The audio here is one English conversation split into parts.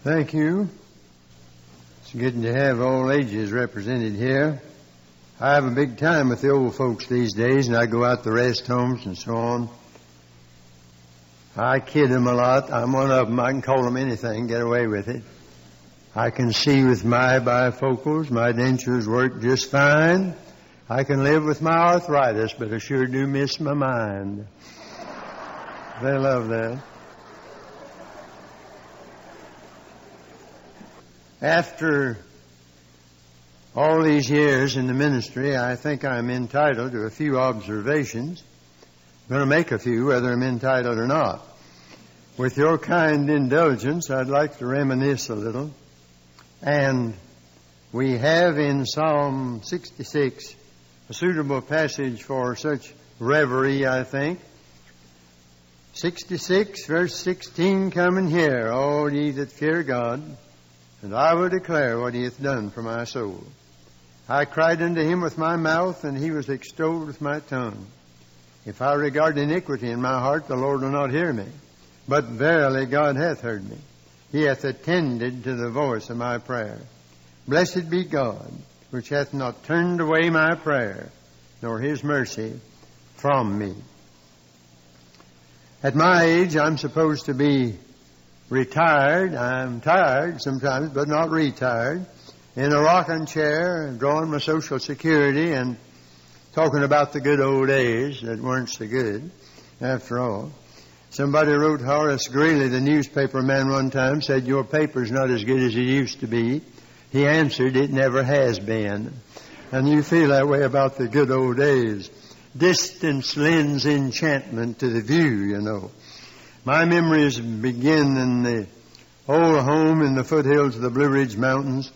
Thank you. It's good to have all ages represented here. I have a big time with the old folks these days, and I go out to rest homes and so on. I kid them a lot. I'm one of them. I can call them anything, get away with it. I can see with my bifocals. My dentures work just fine. I can live with my arthritis, but I sure do miss my mind. They love that. After all these years in the ministry, I think I'm entitled to a few observations. I'm going to make a few, whether I'm entitled or not. With your kind indulgence, I'd like to reminisce a little. And we have in Psalm 66 a suitable passage for such reverie, I think. 66, verse 16, come and hear, all ye that fear God, and I will declare what he hath done for my soul. I cried unto him with my mouth, and he was extolled with my tongue. If I regard iniquity in my heart, the Lord will not hear me. But verily God hath heard me. He hath attended to the voice of my prayer. Blessed be God, which hath not turned away my prayer, nor his mercy from me. At my age, I'm supposed to be retired. I'm tired sometimes, but not retired. In a rocking chair, drawing my Social Security and talking about the good old days that weren't so good, after all. Somebody wrote Horace Greeley, the newspaper man, one time, said, your paper's not as good as it used to be. He answered, it never has been. And you feel that way about the good old days. Distance lends enchantment to the view, you know. My memories begin in the old home in the foothills of the Blue Ridge Mountains.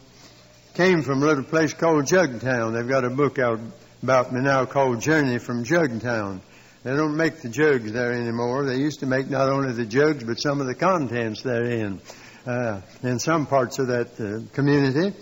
Came from a little place called Jugtown. They've got a book out about me now called Journey from Jugtown. They don't make the jugs there anymore. They used to make not only the jugs, but some of the contents therein in some parts of that community.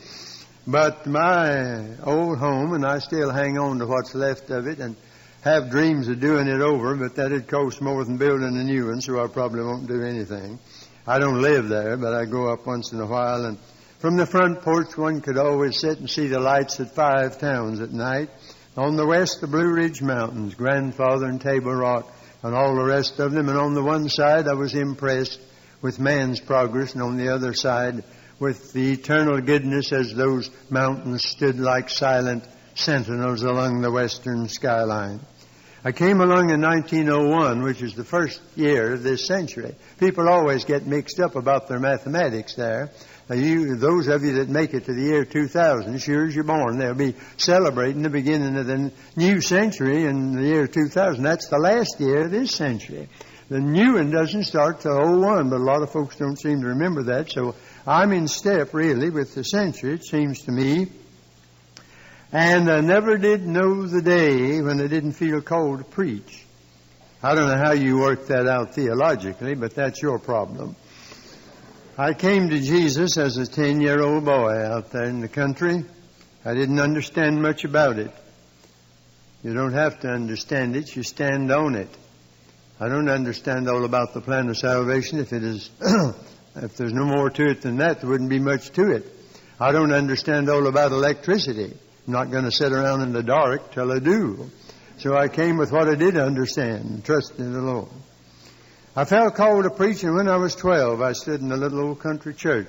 But my old home, and I still hang on to what's left of it, and have dreams of doing it over, but that'd cost more than building a new one, so I probably won't do anything. I don't live there, but I go up once in a while, and from the front porch one could always sit and see the lights at 5 towns at night. On the west, the Blue Ridge Mountains, Grandfather and Table Rock, and all the rest of them. And on the one side, I was impressed with man's progress, and on the other side, with the eternal goodness as those mountains stood like silent sentinels along the western skyline. I came along in 1901, which is the first year of this century. People always get mixed up about their mathematics there. Those of you that make it to the year 2000, sure as you're born, they'll be celebrating the beginning of the new century in the year 2000. That's the last year of this century. The new one doesn't start till 01, but a lot of folks don't seem to remember that. So I'm in step, really, with the century, it seems to me. And I never did know the day when I didn't feel called to preach. I don't know how you work that out theologically, but that's your problem. I came to Jesus as a 10-year-old boy out there in the country. I didn't understand much about it. You don't have to understand it, you stand on it. I don't understand all about the plan of salvation. If there's no more to it than that, there wouldn't be much to it. I don't understand all about electricity. I'm not going to sit around in the dark till I do. So I came with what I did understand and trusted in the Lord. I felt called to preach, and when I was 12, I stood in a little old country church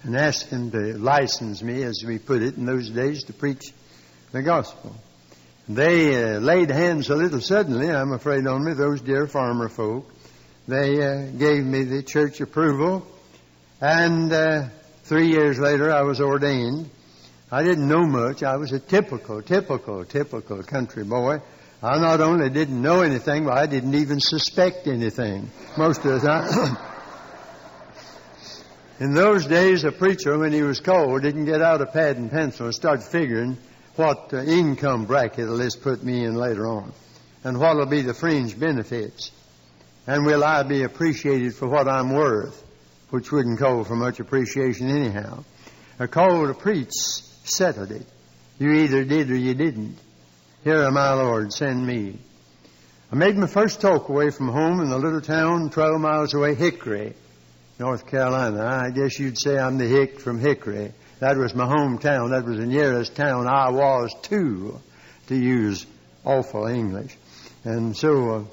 and asked them to license me, as we put it in those days, to preach the gospel. They laid hands a little suddenly, I'm afraid, on me, those dear farmer folk. They gave me the church approval, and 3 years later I was ordained. I didn't know much. I was a typical country boy. I not only didn't know anything, but I didn't even suspect anything most of the time. In those days, a preacher, when he was called, didn't get out a pad and pencil and start figuring what income bracket will this put me in later on, and what will be the fringe benefits, and will I be appreciated for what I'm worth, which wouldn't call for much appreciation anyhow. A call to preach settled it. You either did or you didn't. Here am I, Lord, send me. I made my first talk away from home in a little town 12 miles away, Hickory. North Carolina. I guess you'd say I'm the hick from Hickory. That was my hometown. That was the nearest town I was to use awful English. And so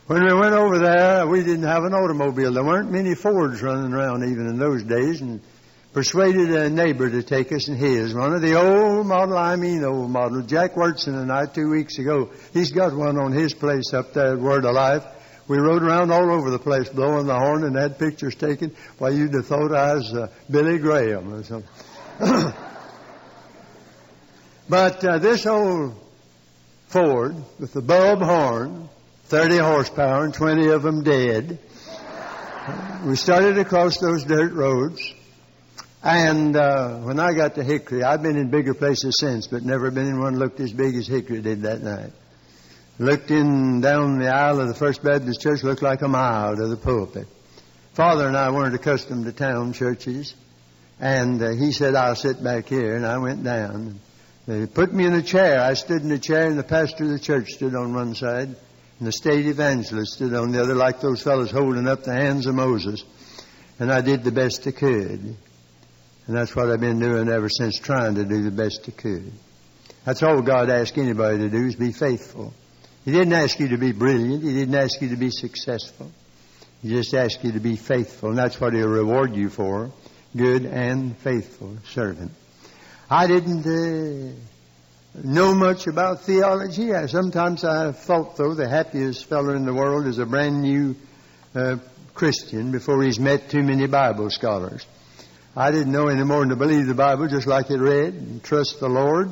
when we went over there, we didn't have an automobile. There weren't many Fords running around even in those days, and persuaded a neighbor to take us in his. One of the old model, old model. Jack Wurtson and I 2 weeks ago, he's got one on his place up there at Word of Life. We rode around all over the place blowing the horn and had pictures taken. Why, you'd have thought I was Billy Graham or something. But this old Ford with the bulb horn, 30 horsepower and 20 of them dead, we started across those dirt roads. And when I got to Hickory, I've been in bigger places since, but never been in one looked as big as Hickory did that night. Looked in down the aisle of the First Baptist Church, looked like a mile to the pulpit. Father and I weren't accustomed to town churches, and he said, I'll sit back here, and I went down. They put me in a chair. I stood in a chair, and the pastor of the church stood on one side, and the state evangelist stood on the other, like those fellows holding up the hands of Moses. And I did the best I could. And that's what I've been doing ever since, trying to do the best I could. That's all God asked anybody to do, is be faithful. He didn't ask you to be brilliant. He didn't ask you to be successful. He just asked you to be faithful, and that's what He'll reward you for, good and faithful servant. I didn't know much about theology. Sometimes I thought, though, the happiest fellow in the world is a brand new Christian before he's met too many Bible scholars. I didn't know any more than to believe the Bible just like it read and trust the Lord.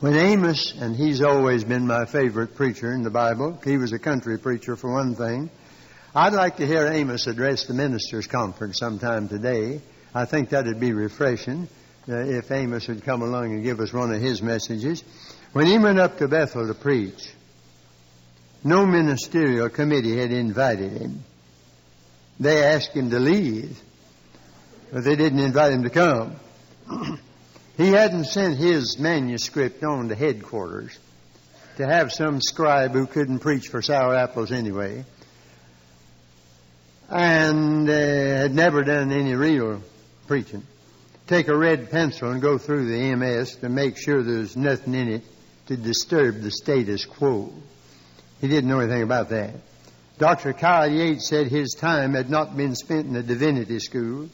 When Amos, and he's always been my favorite preacher in the Bible, he was a country preacher for one thing. I'd like to hear Amos address the ministers' conference sometime today. I think that'd be refreshing if Amos would come along and give us one of his messages. When he went up to Bethel to preach, no ministerial committee had invited him. They asked him to leave, but they didn't invite him to come. He hadn't sent his manuscript on to headquarters to have some scribe who couldn't preach for sour apples anyway, and had never done any real preaching. Take a red pencil and go through the MS to make sure there's nothing in it to disturb the status quo. He didn't know anything about that. Dr. Kyle Yates said his time had not been spent in a divinity school.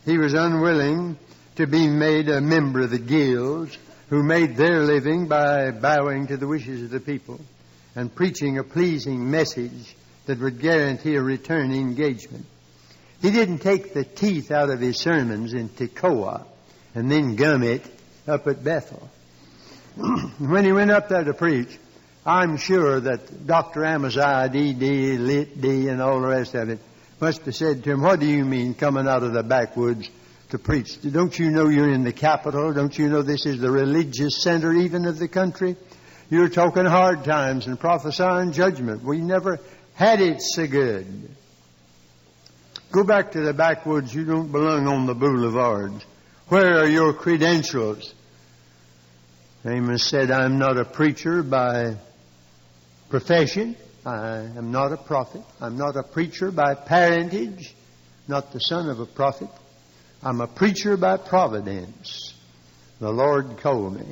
He was unwilling to be made a member of the guilds who made their living by bowing to the wishes of the people and preaching a pleasing message that would guarantee a return engagement. He didn't take the teeth out of his sermons in Tekoa and then gum it up at Bethel. When he went up there to preach, I'm sure that Dr. Amaziah, D.D., Lit D., and all the rest of it must have said to him, what do you mean coming out of the backwoods to preach? Don't you know you're in the capital? Don't you know this is the religious center even of the country? You're talking hard times and prophesying judgment. We never had it so good. Go back to the backwoods. You don't belong on the boulevards. Where are your credentials? Amos said, I'm not a preacher by profession. I am not a prophet. I'm not a preacher by parentage, not the son of a prophet. I'm a preacher by providence. The Lord called me.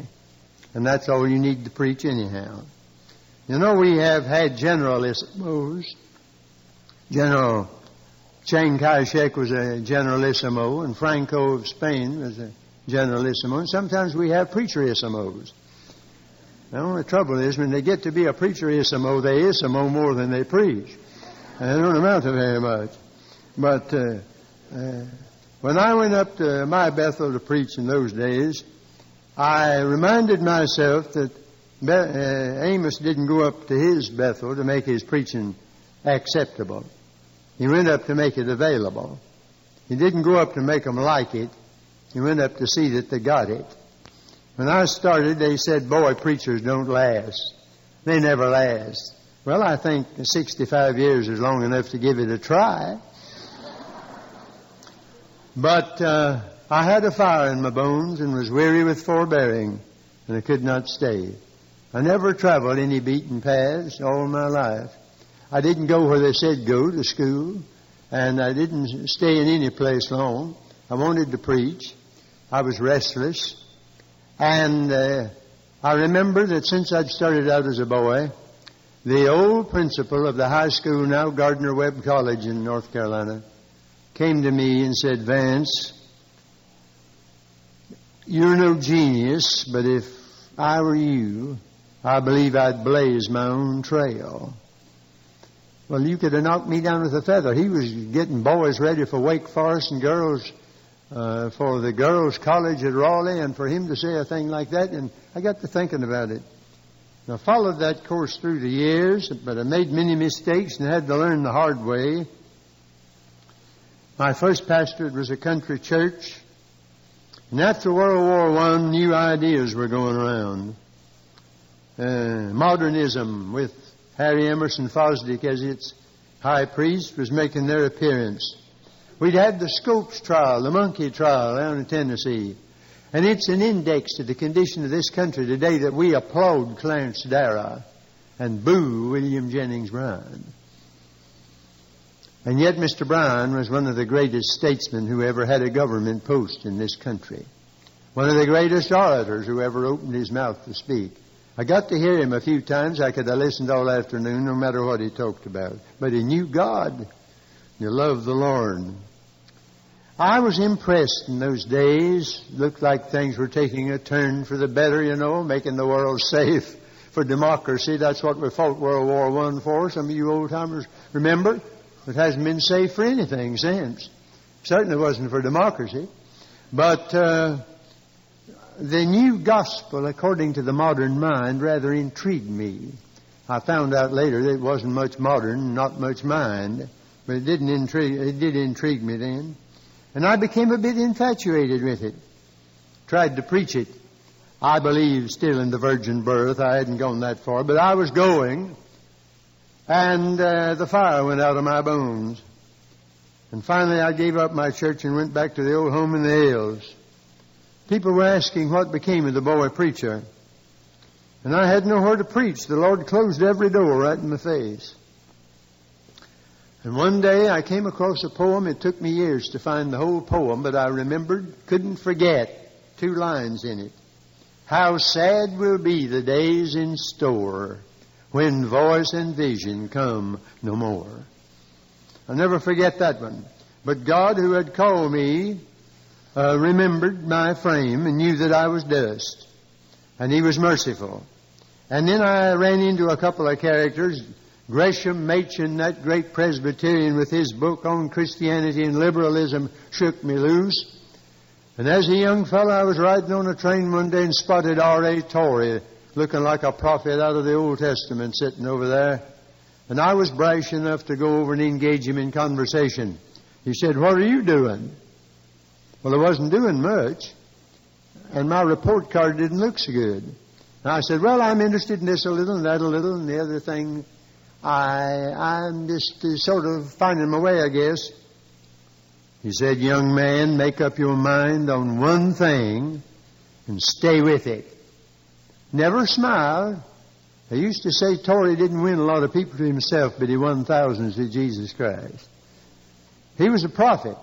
And that's all you need to preach anyhow. You know, we have had generalissimos. General Chiang Kai-shek was a generalissimo, and Franco of Spain was a generalissimo. And sometimes we have preacherissimos. Now, the trouble is, when they get to be a preacherissimo, they issimo more than they preach. And they don't amount to very much. But when I went up to my Bethel to preach in those days, I reminded myself that Amos didn't go up to his Bethel to make his preaching acceptable. He went up to make it available. He didn't go up to make them like it. He went up to see that they got it. When I started, they said, boy, preachers don't last. They never last. Well, I think 65 years is long enough to give it a try. But I had a fire in my bones and was weary with forbearing, and I could not stay. I never traveled any beaten paths all my life. I didn't go where they said go to school. and I didn't stay in any place long. I wanted to preach. I was restless. And I remember that since I'd started out as a boy, the old principal of the high school, now Gardner-Webb College in North Carolina, came to me and said, "Vance, you're no genius, but if I were you, I believe I'd blaze my own trail." Well, you could have knocked me down with a feather. He was getting boys ready for Wake Forest and girls for the girls' college at Raleigh, and for him to say a thing like that, and I got to thinking about it. And I followed that course through the years, but I made many mistakes and had to learn the hard way. My first pastorate was a country church, and after World War I, new ideas were going around. Modernism, with Harry Emerson Fosdick as its high priest, was making their appearance. We'd had the Scopes trial, the monkey trial down in Tennessee. And it's an index to the condition of this country today that we applaud Clarence Darragh and boo William Jennings Bryan. And yet Mr. Bryan was one of the greatest statesmen who ever had a government post in this country. One of the greatest orators who ever opened his mouth to speak. I got to hear him a few times. I could have listened all afternoon, no matter what he talked about. But he knew God. He loved the Lord. I was impressed in those days. Looked like things were taking a turn for the better, making the world safe for democracy. That's what we fought World War I for. Some of you old-timers remember. It hasn't been safe for anything since. Certainly wasn't for democracy. But the new gospel, according to the modern mind, rather intrigued me. I found out later that it wasn't much modern, not much mind. But it did intrigue me then. And I became a bit infatuated with it. Tried to preach it. I believe still in the virgin birth. I hadn't gone that far, but I was going. And the fire went out of my bones. And finally I gave up my church and went back to the old home in the hills. People were asking what became of the boy preacher. And I had nowhere to preach. The Lord closed every door right in my face. And one day I came across a poem. It took me years to find the whole poem, but I remembered, couldn't forget, 2 lines in it. How sad will be the days in store when voice and vision come no more. I'll never forget that one. But God, who had called me, remembered my frame and knew that I was dust. And He was merciful. And then I ran into a couple of characters. Gresham Machen, that great Presbyterian, with his book on Christianity and liberalism, shook me loose. And as a young fellow, I was riding on a train one day and spotted R.A. Torrey, looking like a prophet out of the Old Testament, sitting over there. And I was brash enough to go over and engage him in conversation. He said, "What are you doing?" Well, I wasn't doing much, and my report card didn't look so good. And I said, "Well, I'm interested in this a little and that a little, and the other thing, I'm just sort of finding my way, I guess." He said, "Young man, make up your mind on one thing and stay with it." Never smiled. They used to say Torrey didn't win a lot of people to himself, but he won thousands to Jesus Christ. He was a prophet.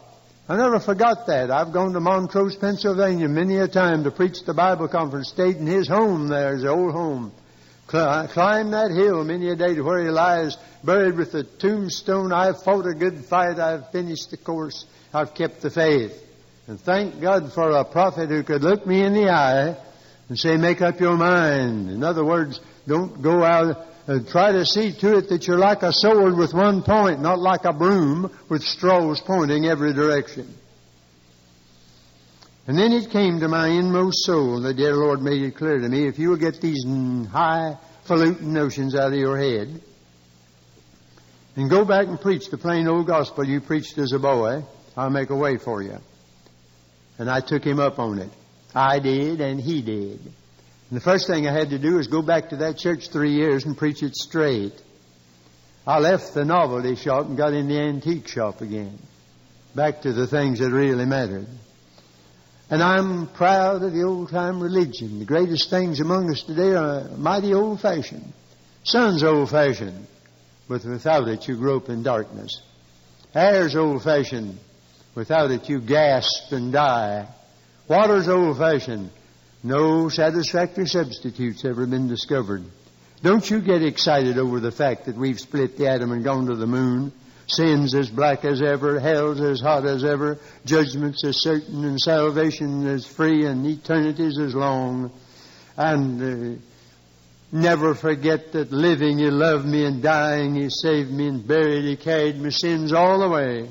I never forgot that. I've gone to Montrose, Pennsylvania many a time to preach the Bible conference. Stayed in his home there, his old home. Climbed that hill many a day to where he lies, buried with the tombstone, "I've fought a good fight, I've finished the course, I've kept the faith." And thank God for a prophet who could look me in the eye and say, "Make up your mind." In other words, don't go out and try to see to it that you're like a sword with one point, not like a broom with straws pointing every direction. And then it came to my inmost soul. The dear Lord made it clear to me, if you will get these highfalutin notions out of your head and go back and preach the plain old gospel you preached as a boy, I'll make a way for you. And I took him up on it. I did, and he did. And the first thing I had to do was go back to that church 3 years and preach it straight. I left the novelty shop and got in the antique shop again. Back to the things that really mattered. And I'm proud of the old-time religion. The greatest things among us today are mighty old-fashioned. Son's old-fashioned, but without it you grope in darkness. Air's old-fashioned. Without it, you gasp and die. Water's old-fashioned. No satisfactory substitute's ever been discovered. Don't you get excited over the fact that we've split the atom and gone to the moon. Sin's as black as ever, hell's as hot as ever, judgment's as certain, and salvation as free, and eternity's as long. And never forget that living He loved me, and dying He saved me, and buried He carried my sins all the way.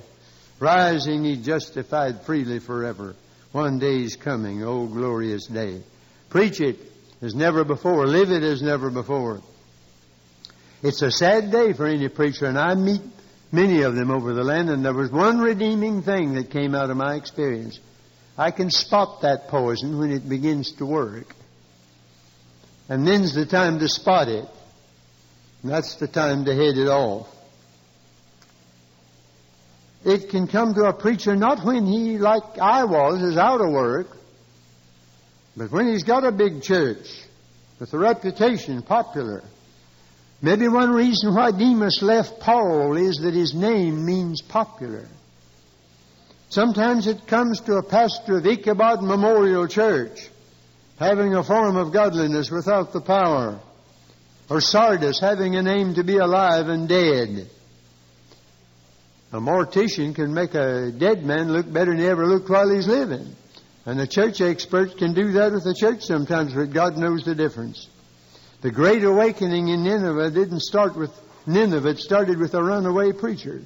Rising He justified freely forever. One day He's coming, oh glorious day. Preach it as never before. Live it as never before. It's a sad day for any preacher, and I meet many of them over the land, and there was one redeeming thing that came out of my experience. I can spot that poison when it begins to work. And then's the time to spot it. And that's the time to head it off. It can come to a preacher not when he, like I was, is out of work, but when he's got a big church with a reputation, popular. Maybe one reason why Demas left Paul is that his name means popular. Sometimes it comes to a pastor of Ichabod Memorial Church, having a form of godliness without the power. Or Sardis, having a name to be alive and dead. A mortician can make a dead man look better than he ever looked while he's living. And the church experts can do that with the church sometimes, but God knows the difference. The Great Awakening in Nineveh didn't start with Nineveh. It started with a runaway preacher.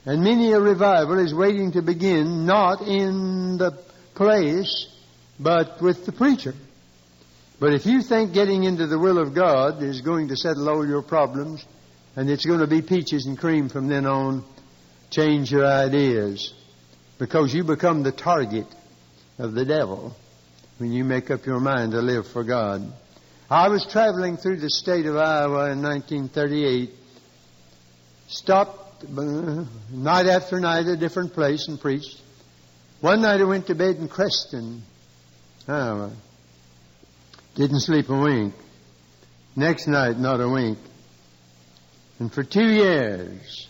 And many a revival is waiting to begin, not in the place, but with the preacher. But if you think getting into the will of God is going to settle all your problems, and it's going to be peaches and cream from then on, change your ideas. Because you become the target of the devil when you make up your mind to live for God. I was traveling through the state of Iowa in 1938, stopped night after night at a different place and preached. One night I went to bed in Creston, Iowa. Didn't sleep a wink. Next night, not a wink. And for 2 years,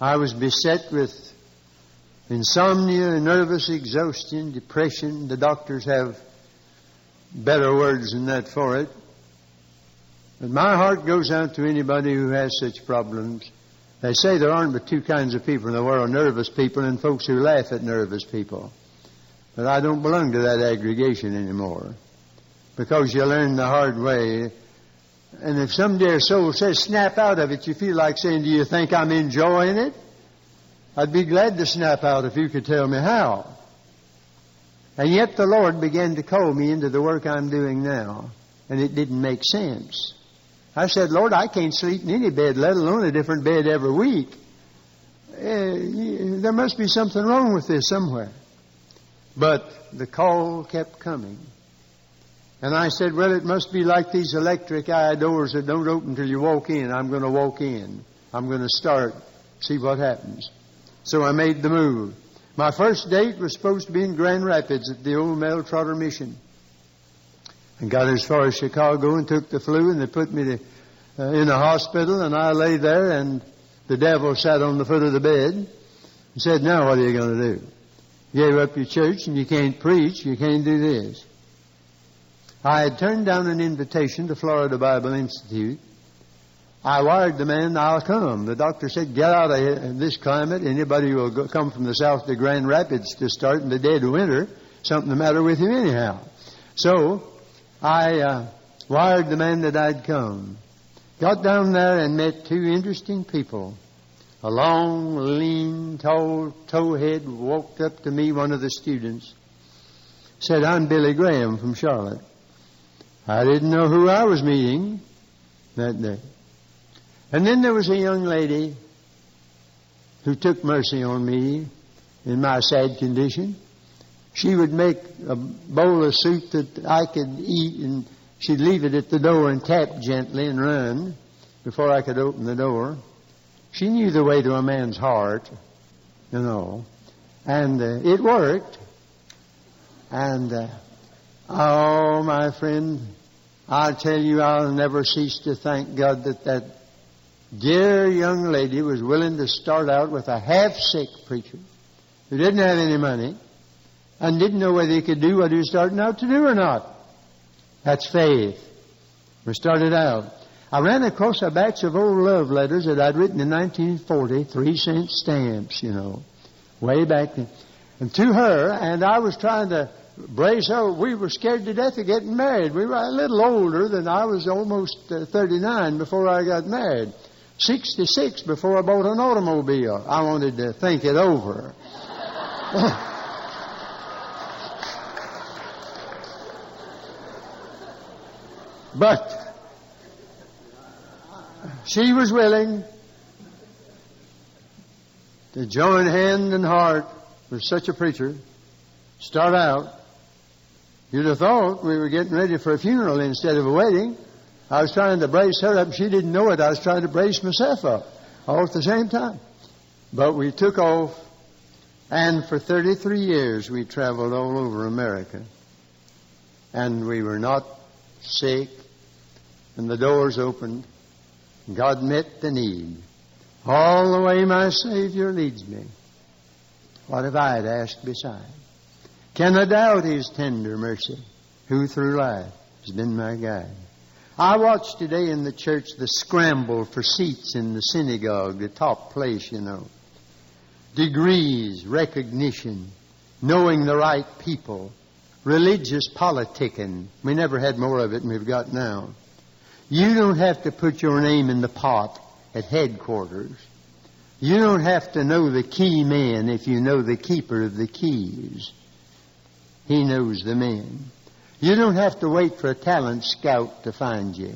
I was beset with insomnia, nervous exhaustion, depression. The doctors have better words than that for it. But my heart goes out to anybody who has such problems. They say there aren't but two kinds of people in the world, nervous people and folks who laugh at nervous people. But I don't belong to that aggregation anymore. Because you learn the hard way. And if some dear soul says, snap out of it, you feel like saying, do you think I'm enjoying it? I'd be glad to snap out if you could tell me how. And yet the Lord began to call me into the work I'm doing now. And it didn't make sense. I said, Lord, I can't sleep in any bed, let alone a different bed every week. There must be something wrong with this somewhere. But the call kept coming. And I said, well, it must be like these electric eye doors that don't open till you walk in. I'm going to walk in. I'm going to start, see what happens. So I made the move. My first date was supposed to be in Grand Rapids at the old Mel Trotter Mission. And got as far as Chicago and took the flu, and they put me in a hospital, and I lay there, and the devil sat on the foot of the bed and said, now what are you going to do? You gave up your church, and you can't preach, you can't do this. I had turned down an invitation to Florida Bible Institute. I wired the man, I'll come. The doctor said, get out of this climate. Anybody who will come from the south to Grand Rapids to start in the dead of winter, something the matter with you anyhow. So I wired the man that I'd come. Got down there and met two interesting people. A long, lean, tall towhead walked up to me, one of the students. Said, I'm Billy Graham from Charlotte. I didn't know who I was meeting that day. And then there was a young lady who took mercy on me in my sad condition. She would make a bowl of soup that I could eat, and she'd leave it at the door and tap gently and run before I could open the door. She knew the way to a man's heart, you know. And it worked. And, oh, my friend, I tell you, I'll never cease to thank God that dear young lady was willing to start out with a half-sick preacher who didn't have any money and didn't know whether he could do what he was starting out to do or not. That's faith. We started out. I ran across a batch of old love letters that I'd written in 1940, 3-cent stamps, way back then. And to her, and I was trying to brace her. We were scared to death of getting married. We were a little older than I was, almost 39 before I got married. 66 before I bought an automobile. I wanted to think it over. But she was willing to join hand and heart with such a preacher, start out. You'd have thought we were getting ready for a funeral instead of a wedding. I was trying to brace her up. She didn't know it. I was trying to brace myself up all at the same time. But we took off, and for 33 years we traveled all over America. And we were not sick, and the doors opened. God met the need. All the way my Savior leads me. What have I to ask beside? Can I doubt His tender mercy, who through life has been my guide? I watch today in the church the scramble for seats in the synagogue, the top place, Degrees, recognition, knowing the right people, religious politicking. We never had more of it than we've got now. You don't have to put your name in the pot at headquarters. You don't have to know the key man if you know the keeper of the keys. He knows the men. You don't have to wait for a talent scout to find you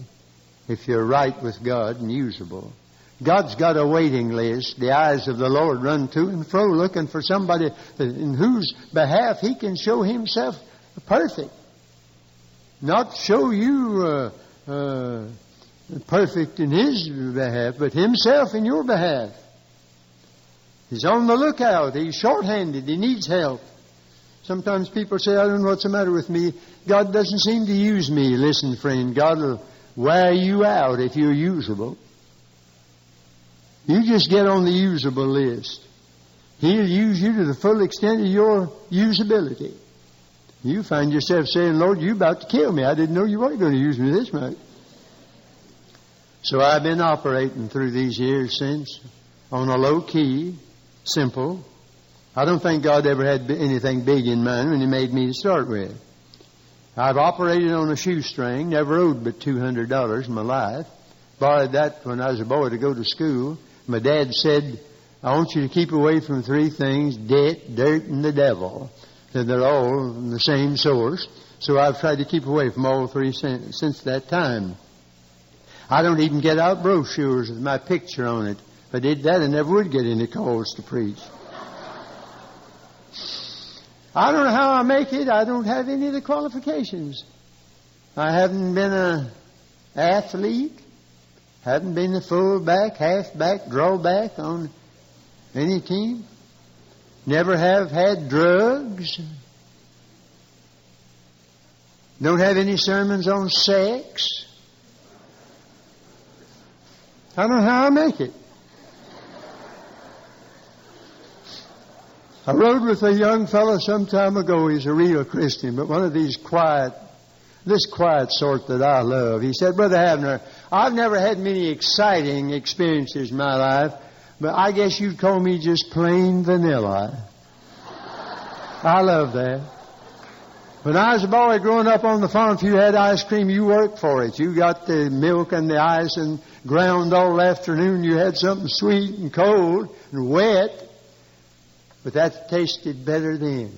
if you're right with God and usable. God's got a waiting list. The eyes of the Lord run to and fro looking for somebody in whose behalf He can show Himself perfect. Not show you perfect in His behalf, but Himself in your behalf. He's on the lookout. He's short-handed. He needs help. Sometimes people say, I don't know what's the matter with me. God doesn't seem to use me. Listen, friend, God will wear you out if you're usable. You just get on the usable list. He'll use you to the full extent of your usability. You find yourself saying, Lord, you're about to kill me. I didn't know you were going to use me this much. So I've been operating through these years since on a low key, simple. I don't think God ever had anything big in mind when He made me to start with. I've operated on a shoestring, never owed but $200 in my life. Borrowed that when I was a boy to go to school. My dad said, I want you to keep away from three things, debt, dirt, and the devil. Said they're all from the same source. So I've tried to keep away from all three since that time. I don't even get out brochures with my picture on it. If I did that, I never would get any calls to preach. I don't know how I make it. I don't have any of the qualifications. I haven't been an athlete. Haven't been a fullback, halfback, drawback on any team. Never have had drugs. Don't have any sermons on sex. I don't know how I make it. I rode with a young fellow some time ago. He's a real Christian, but one of these quiet sort that I love. He said, Brother Havner, I've never had many exciting experiences in my life, but I guess you'd call me just plain vanilla. I love that. When I was a boy growing up on the farm, if you had ice cream, you worked for it. You got the milk and the ice and ground all afternoon. You had something sweet and cold and wet. But that tasted better then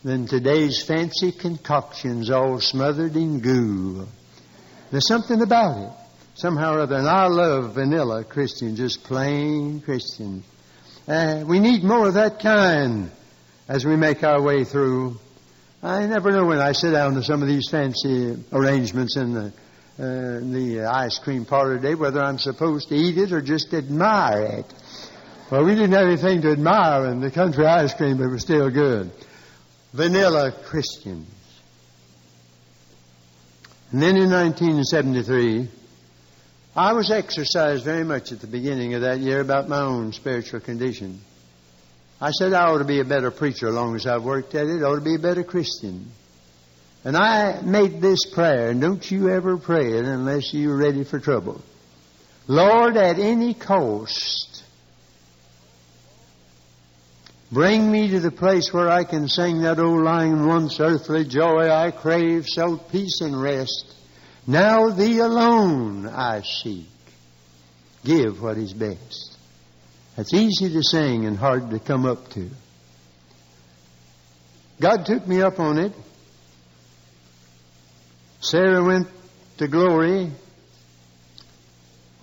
than today's fancy concoctions all smothered in goo. There's something about it, somehow or other. And I love vanilla Christian, just plain Christian. We need more of that kind as we make our way through. I never know when I sit down to some of these fancy arrangements in the ice cream parlor today whether I'm supposed to eat it or just admire it. Well, we didn't have anything to admire in the country ice cream, but it was still good. Vanilla Christians. And then in 1973, I was exercised very much at the beginning of that year about my own spiritual condition. I said I ought to be a better preacher as long as I've worked at it. I ought to be a better Christian. And I made this prayer, and don't you ever pray it unless you're ready for trouble. Lord, at any cost, bring me to the place where I can sing that old line, once earthly joy I crave, so peace and rest. Now Thee alone I seek. Give what is best. That's easy to sing and hard to come up to. God took me up on it. Sarah went to glory.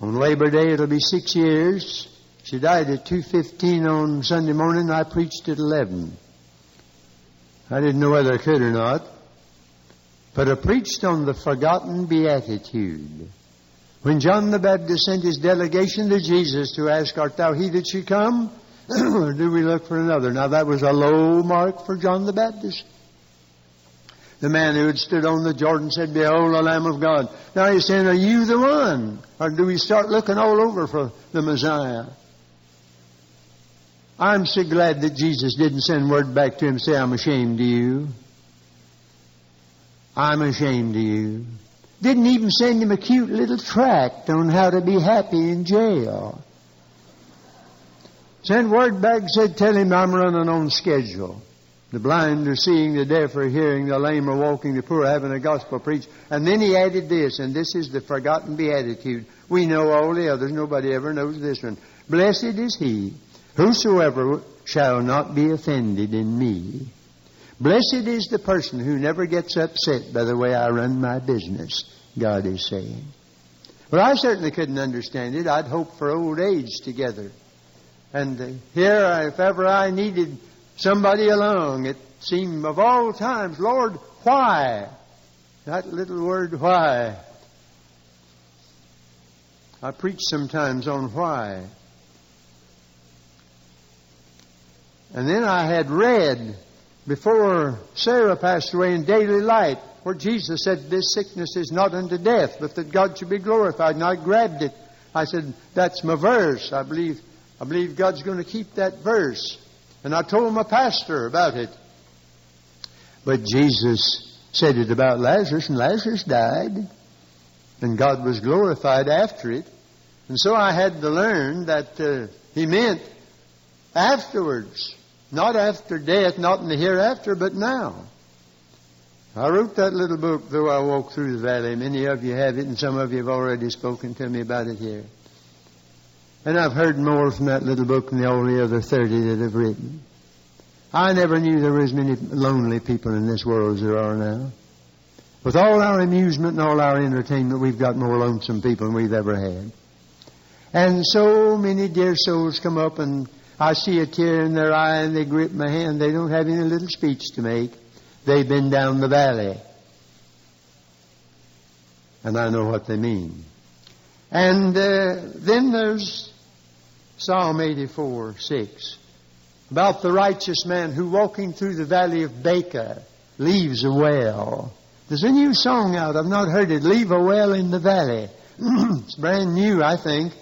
On Labor Day it'll be 6 years. She died at 2:15 on Sunday morning. I preached at 11. I didn't know whether I could or not. But I preached on the forgotten beatitude. When John the Baptist sent his delegation to Jesus to ask, art thou he that should come? Or do we look for another? Now that was a low mark for John the Baptist. The man who had stood on the Jordan said, behold the Lamb of God. Now he's saying, are you the one? Or do we start looking all over for the Messiah? I'm so glad that Jesus didn't send word back to him and say, I'm ashamed of you. I'm ashamed of you. Didn't even send him a cute little tract on how to be happy in jail. Sent word back and said, tell him I'm running on schedule. The blind are seeing, the deaf are hearing, the lame are walking, the poor are having a gospel preached. And then he added this, and this is the forgotten beatitude. We know all the others. Nobody ever knows this one. Blessed is he whosoever shall not be offended in me. Blessed is the person who never gets upset by the way I run my business, God is saying. Well, I certainly couldn't understand it. I'd hoped for old age together. And here, if ever I needed somebody along, it seemed of all times, Lord, why? That little word, why. I preach sometimes on why. And then I had read before Sarah passed away in Daily Light, where Jesus said, this sickness is not unto death, but that God should be glorified. And I grabbed it. I said, that's my verse. I believe God's going to keep that verse. And I told my pastor about it. But Jesus said it about Lazarus, and Lazarus died. And God was glorified after it. And so I had to learn that he meant afterwards. Not after death, not in the hereafter, but now. I wrote that little book, Though I Walk Through the Valley. Many of you have it, and some of you have already spoken to me about it here. And I've heard more from that little book than all the other 30 that I've written. I never knew there were as many lonely people in this world as there are now. With all our amusement and all our entertainment, we've got more lonesome people than we've ever had. And so many dear souls come up, and I see a tear in their eye, and they grip my hand. They don't have any little speech to make. They've been down the valley. And I know what they mean. And then there's Psalm 84:6. About the righteous man who, walking through the valley of Baca, leaves a well. There's a new song out. I've not heard it. Leave a well in the valley. It's brand new, I think.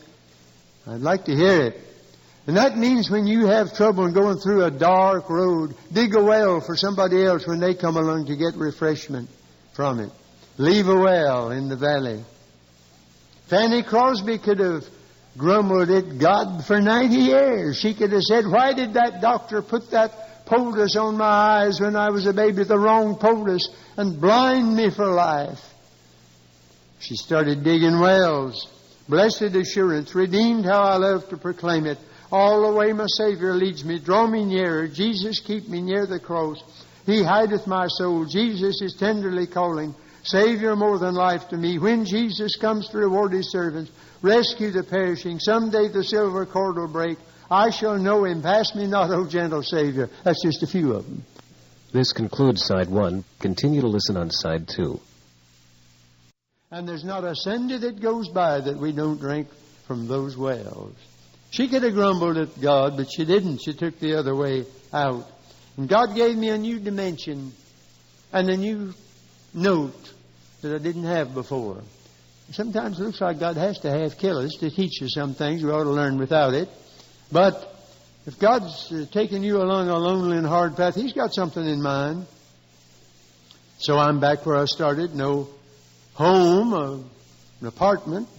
I'd like to hear it. And that means when you have trouble in going through a dark road, dig a well for somebody else when they come along to get refreshment from it. Leave a well in the valley. Fanny Crosby could have grumbled at God for 90 years. She could have said, why did that doctor put that poultice on my eyes when I was a baby, the wrong poultice, and blind me for life? She started digging wells. Blessed assurance, redeemed, how I love to proclaim it. All the way my Savior leads me. Draw me nearer. Jesus, keep me near the cross. He hideth my soul. Jesus is tenderly calling. Savior more than life to me. When Jesus comes to reward His servants, rescue the perishing. Someday the silver cord will break. I shall know Him. Pass me not, O gentle Savior. That's just a few of them. This concludes Side 1. Continue to listen on Side 2. And there's not a Sunday that goes by that we don't drink from those wells. She could have grumbled at God, but she didn't. She took the other way out. And God gave me a new dimension and a new note that I didn't have before. Sometimes it looks like God has to have kill us to teach us some things we ought to learn without it. But if God's taking you along a lonely and hard path, He's got something in mind. So I'm back where I started. No home, an apartment,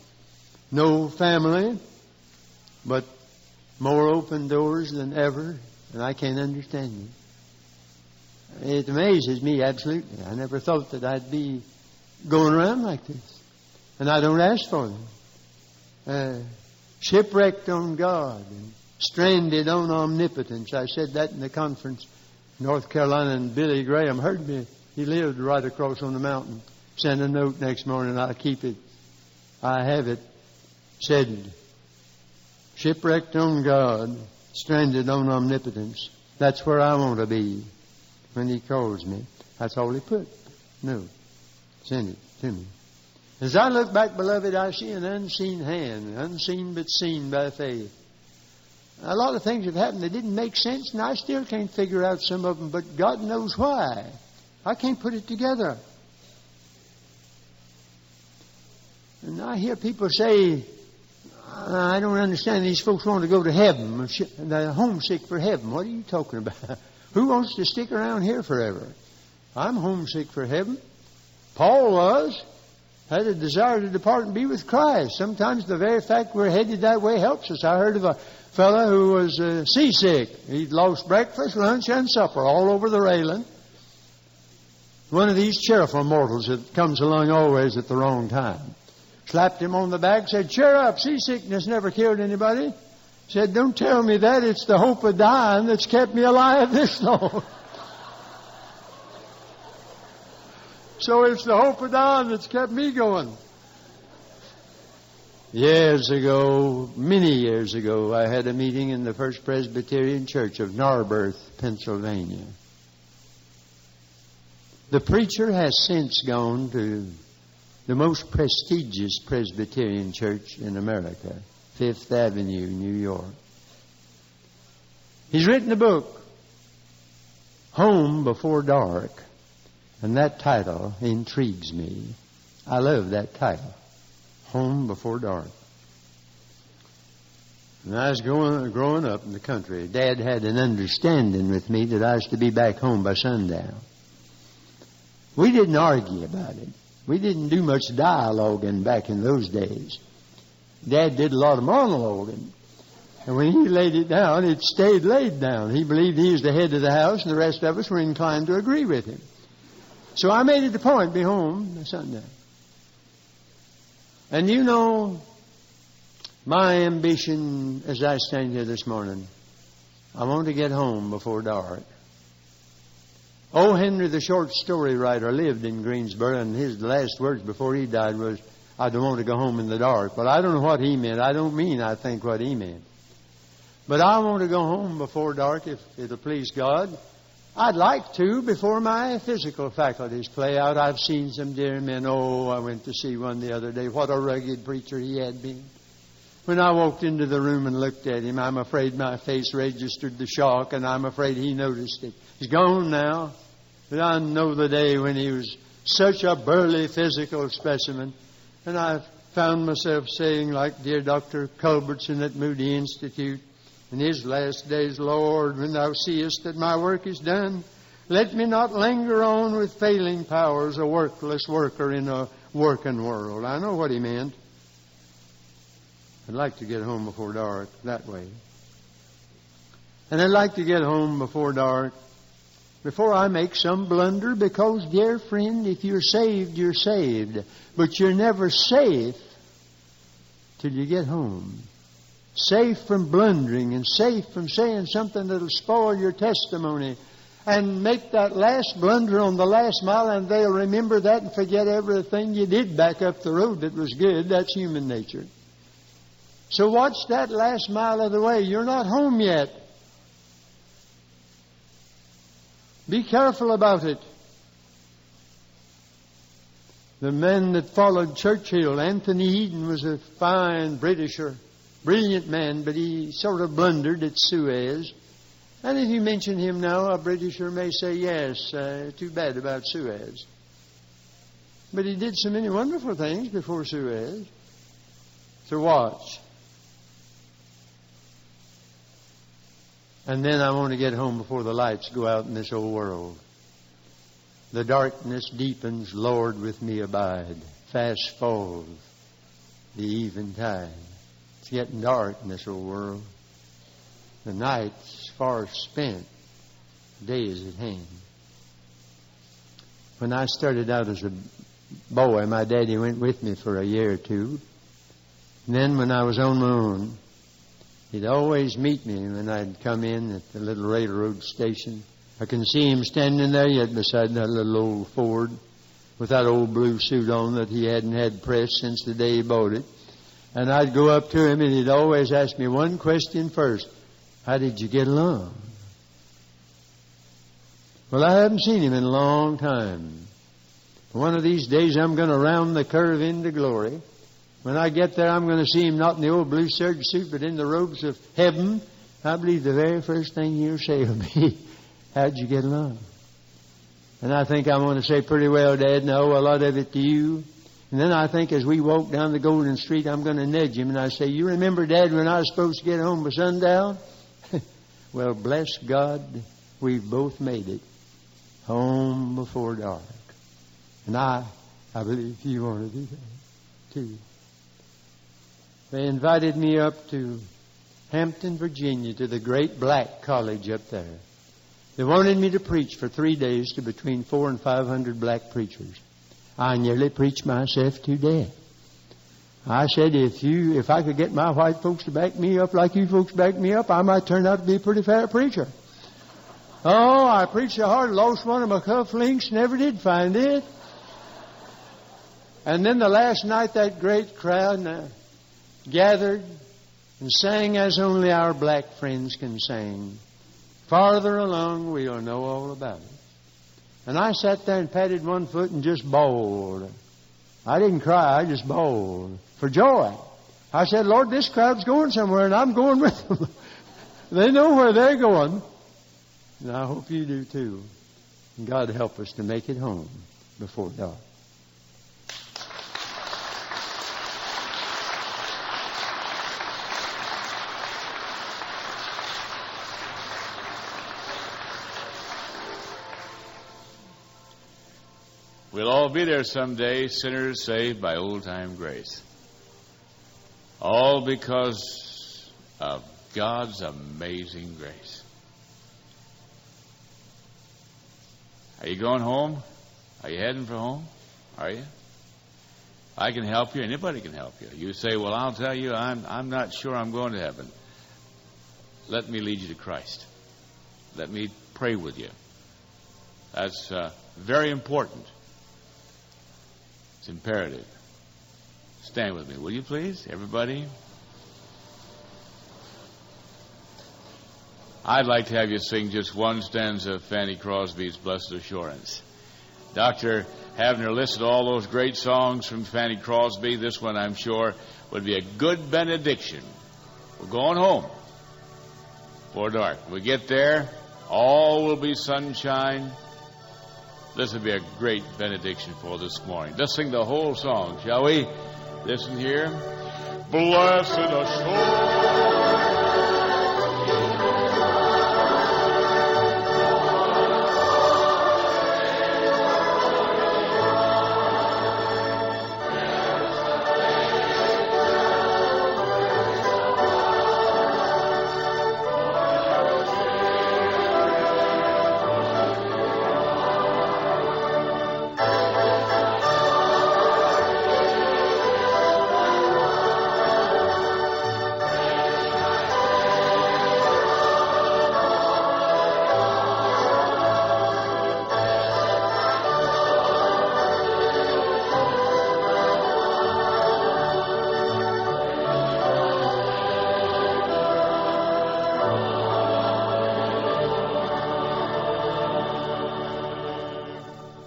no family, but more open doors than ever, and I can't understand it. It amazes me absolutely. I never thought that I'd be going around like this. And I don't ask for them. Shipwrecked on God and stranded on omnipotence. I said that in the conference in North Carolina, and Billy Graham heard me. He lived right across on the mountain. Sent a note next morning. I'll keep it. I have it. Said, shipwrecked on God, stranded on omnipotence. That's where I want to be when He calls me. That's all He put. No. Send it to me. As I look back, beloved, I see an unseen hand, unseen but seen by faith. A lot of things have happened that didn't make sense, and I still can't figure out some of them, but God knows why. I can't put it together. And I hear people say, I don't understand, these folks want to go to heaven. They're homesick for heaven. What are you talking about? Who wants to stick around here forever? I'm homesick for heaven. Paul was. Had a desire to depart and be with Christ. Sometimes the very fact we're headed that way helps us. I heard of a fellow who was seasick. He'd lost breakfast, lunch, and supper all over the railing. One of these cheerful mortals that comes along always at the wrong time. Slapped him on the back, said, cheer up, seasickness never killed anybody. Said, don't tell me that, it's the hope of dying that's kept me alive this long. So it's the hope of dying that's kept me going. Years ago, many years ago, I had a meeting in the First Presbyterian Church of Narberth, Pennsylvania. The preacher has since gone to the most prestigious Presbyterian church in America, Fifth Avenue, New York. He's written a book, Home Before Dark, and that title intrigues me. I love that title, Home Before Dark. When I was growing up in the country, Dad had an understanding with me that I was to be back home by sundown. We didn't argue about it. We didn't do much dialoguing back in those days. Dad did a lot of monologuing. And when he laid it down, it stayed laid down. He believed he was the head of the house, and the rest of us were inclined to agree with him. So I made it a point to be home by sundown. And you know, my ambition as I stand here this morning, I want to get home before dark. O. Henry, the short story writer, lived in Greensboro, and his last words before he died was, I don't want to go home in the dark. But I don't know what he meant. I don't mean I think what he meant. But I want to go home before dark if it'll please God. I'd like to before my physical faculties play out. I've seen some dear men. Oh, I went to see one the other day. What a rugged preacher he had been. When I walked into the room and looked at him, I'm afraid my face registered the shock, and I'm afraid he noticed it. He's gone now. But I know the day when he was such a burly physical specimen. And I found myself saying, like dear Dr. Culbertson at Moody Institute, in his last days, Lord, when thou seest that my work is done, let me not linger on with failing powers, a workless worker in a working world. I know what he meant. I'd like to get home before dark that way. And I'd like to get home before dark before I make some blunder, because, dear friend, if you're saved, you're saved. But you're never safe till you get home. Safe from blundering and safe from saying something that'll spoil your testimony. And make that last blunder on the last mile, and they'll remember that and forget everything you did back up the road that was good. That's human nature. So watch that last mile of the way. You're not home yet. Be careful about it. The man that followed Churchill, Anthony Eden, was a fine Britisher, brilliant man, but he sort of blundered at Suez. And if you mention him now, a Britisher may say, yes, too bad about Suez. But he did so many wonderful things before Suez. So watch. And then I want to get home before the lights go out in this old world. The darkness deepens, Lord, with me abide. Fast falls the eventide. It's getting dark in this old world. The night's far spent. The day is at hand. When I started out as a boy, my daddy went with me for a year or two. And then when I was on my own, he'd always meet me when I'd come in at the little railroad station. I can see him standing there yet beside that little old Ford with that old blue suit on that he hadn't had pressed since the day he bought it. And I'd go up to him and he'd always ask me one question first. How did you get along? Well, I haven't seen him in a long time. One of these days I'm going to round the curve into glory. When I get there, I'm going to see him not in the old blue serge suit, but in the robes of heaven. I believe the very first thing he'll say will be, how'd you get along? And I think I'm going to say, pretty well, Dad, and I owe a lot of it to you. And then I think as we walk down the Golden Street, I'm going to nudge him and I say, you remember, Dad, when I was supposed to get home by sundown? Well, bless God, we've both made it home before dark. And I believe you want to do that, too. They invited me up to Hampton, Virginia, to the great black college up there. They wanted me to preach for 3 days to between 400 and 500 black preachers. I nearly preached myself to death. I said, if I could get my white folks to back me up like you folks back me up, I might turn out to be a pretty fair preacher. Oh, I preached so hard, lost one of my cufflinks, never did find it. And then the last night, that great crowd gathered and sang as only our black friends can sing. Farther along, we'll know all about it. And I sat there and patted one foot and just bawled. I didn't cry, I just bawled for joy. I said, Lord, this crowd's going somewhere and I'm going with them. They know where they're going. And I hope you do too. And God help us to make it home before dark. We'll all be there someday, sinners saved by old-time grace. All because of God's amazing grace. Are you going home? Are you heading for home? Are you? I can help you. Anybody can help you. You say, well, I'll tell you, I'm not sure I'm going to heaven. Let me lead you to Christ. Let me pray with you. That's very important. It's imperative. Stand with me, will you please, everybody? I'd like to have you sing just one stanza of Fanny Crosby's Blessed Assurance. Dr. Havner listed all those great songs from Fanny Crosby. This one, I'm sure, would be a good benediction. We're going home before dark. When we get there, all will be sunshine. This would be a great benediction for this morning. Let's sing the whole song, shall we? Listen here. Blessed assurance.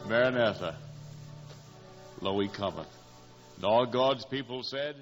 Maranatha, lo, he cometh. And all God's people said,